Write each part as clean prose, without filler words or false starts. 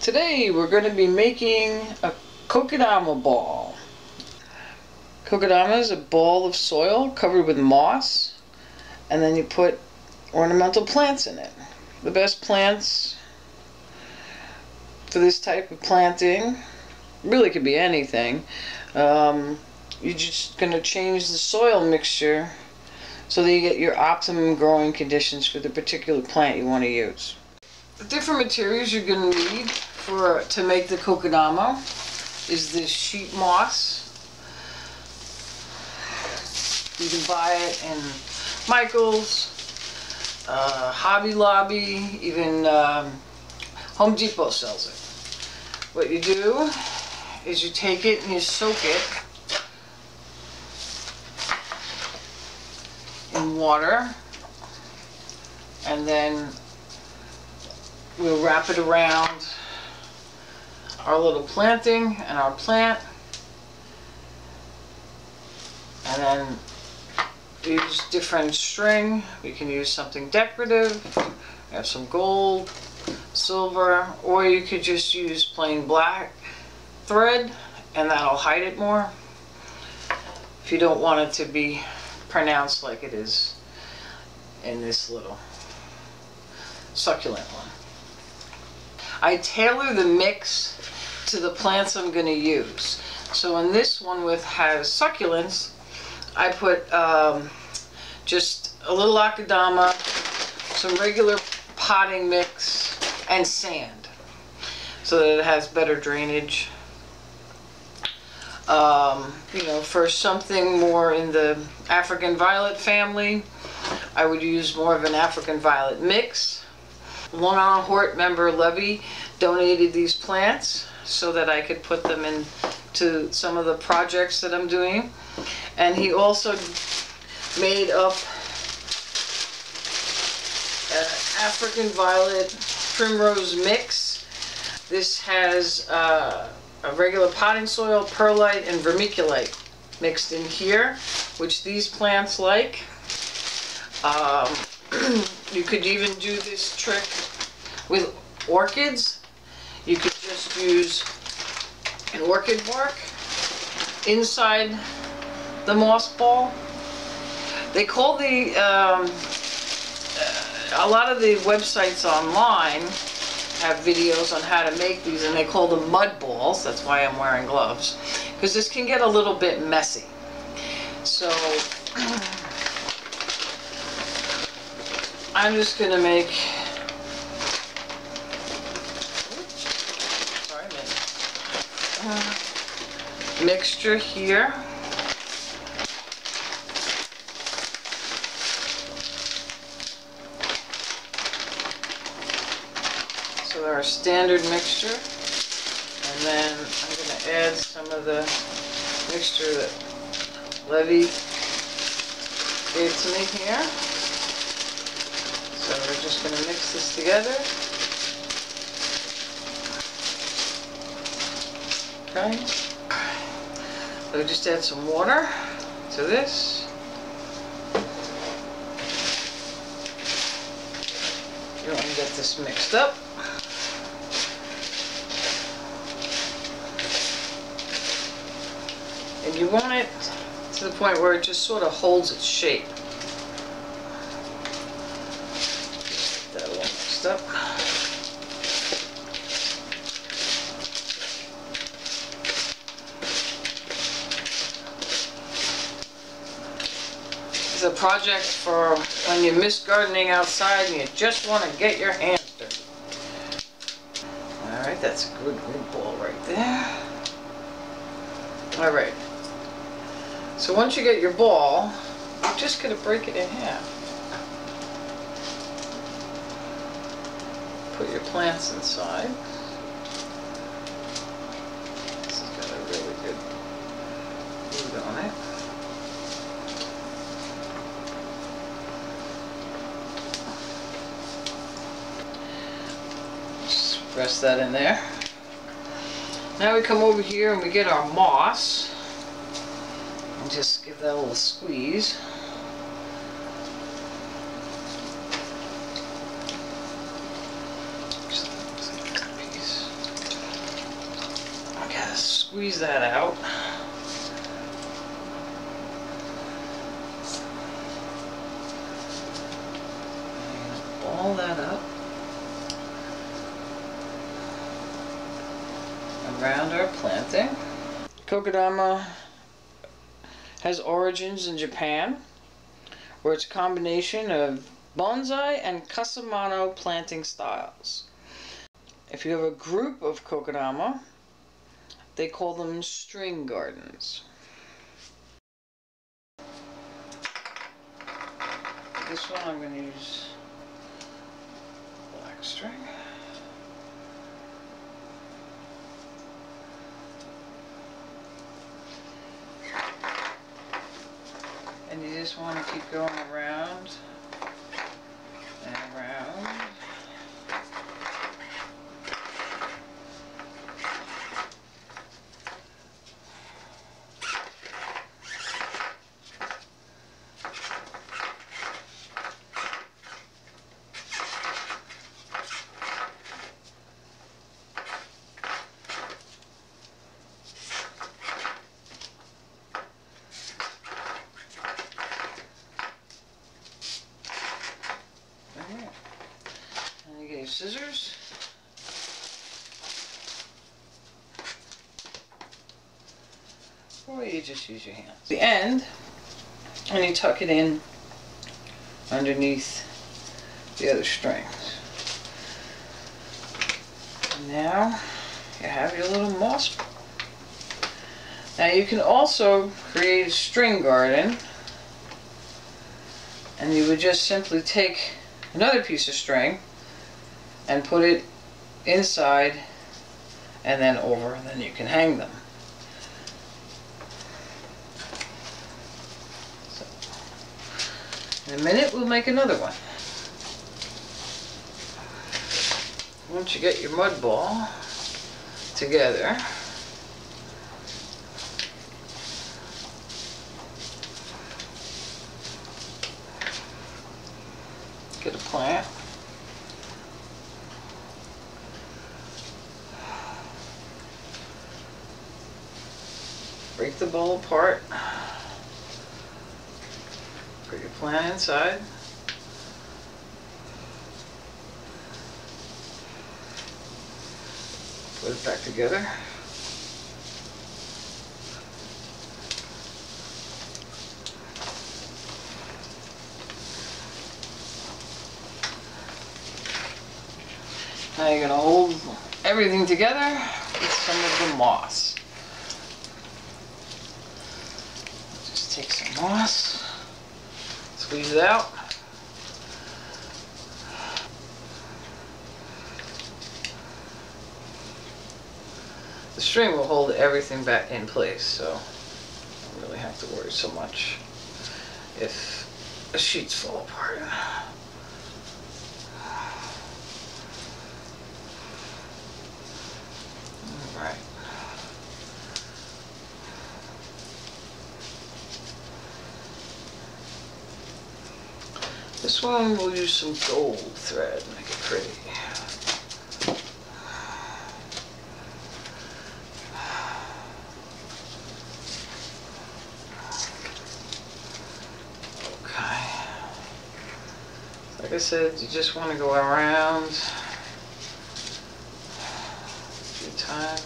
Today we're going to be making a Kokedama ball. Kokedama is a ball of soil covered with moss, and then you put ornamental plants in it. The best plants for this type of planting really could be anything. You're just going to change the soil mixture so that you get your optimum growing conditions for the particular plant you want to use. The different materials you're going to need to make the Kokedama is this sheet moss. You can buy it in Michael's, Hobby Lobby, even Home Depot sells it. What you do is you take it and you soak it in water, and then we'll wrap it around our little planting and our plant, and then use different string. We can use something decorative, have some gold, silver, or you could just use plain black thread and that'll hide it more if you don't want it to be pronounced like it is in this little succulent one. I tailor the mix to the plants I'm going to use. So in this one has succulents, I put just a little Kokedama, some regular potting mix, and sand so that it has better drainage. You know, for something more in the African violet family, I would use more of an African violet mix. Long Island Hort member Levy donated these plants so that I could put them into some of the projects that I'm doing. And he also made up an African violet primrose mix. This has a regular potting soil, perlite, and vermiculite mixed in here, which these plants like. You could even do this trick with orchids. You could just use an orchid bark inside the moss ball. They call a lot of the websites online have videos on how to make these, and they call them mud balls. That's why I'm wearing gloves, because this can get a little bit messy. So I'm just going to make mixture here. So our standard mixture, and then I'm going to add some of the mixture that Levy gave to me here. So we're just going to mix this together. Okay. So just add some water to this. You want to get this mixed up. And you want it to the point where it just sort of holds its shape. Get that all mixed up. It's a project for when you miss gardening outside and you just want to get your hands dirty. Alright, that's a good ball right there. Alright. So once you get your ball, you're just going to break it in half. Put your plants inside. This has got a really good root on it. Just press that in there. Now we come over here and we get our moss. And just give that a little squeeze. squeeze that out. Ball that up around our planting. Kokedama has origins in Japan, where it's a combination of bonsai and Casamano planting styles. If you have a group of Kokedama, they call them string gardens. This one I'm going to use black string. And you just want to keep going around and around. And you get your scissors. Or you just use your hands. The end, and you tuck it in underneath the other strings. And now you have your little moss. Now you can also create a string garden, and you would just simply take another piece of string and put it inside and then over, and then you can hang them. So, in a minute we'll make another one. Once you get your mud ball together, get a plant. Break the bowl apart. Put your plant inside. Put it back together. Now you're going to hold everything together with some of the moss. Just take some moss, squeeze it out. The string will hold everything back in place, so you don't really have to worry so much if the sheets fall apart. Alright. This one we'll use some gold thread, make it pretty. Like I said, you just want to go around a few times.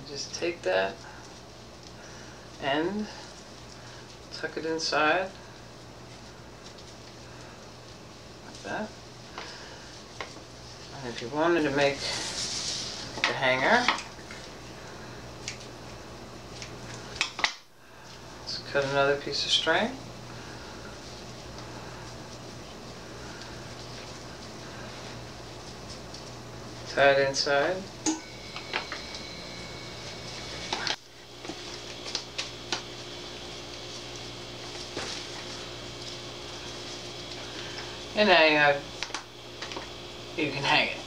Just take that end, tuck it inside, like that. And if you wanted to make the hanger, let's cut another piece of string. Tie it inside. And now you can hang it.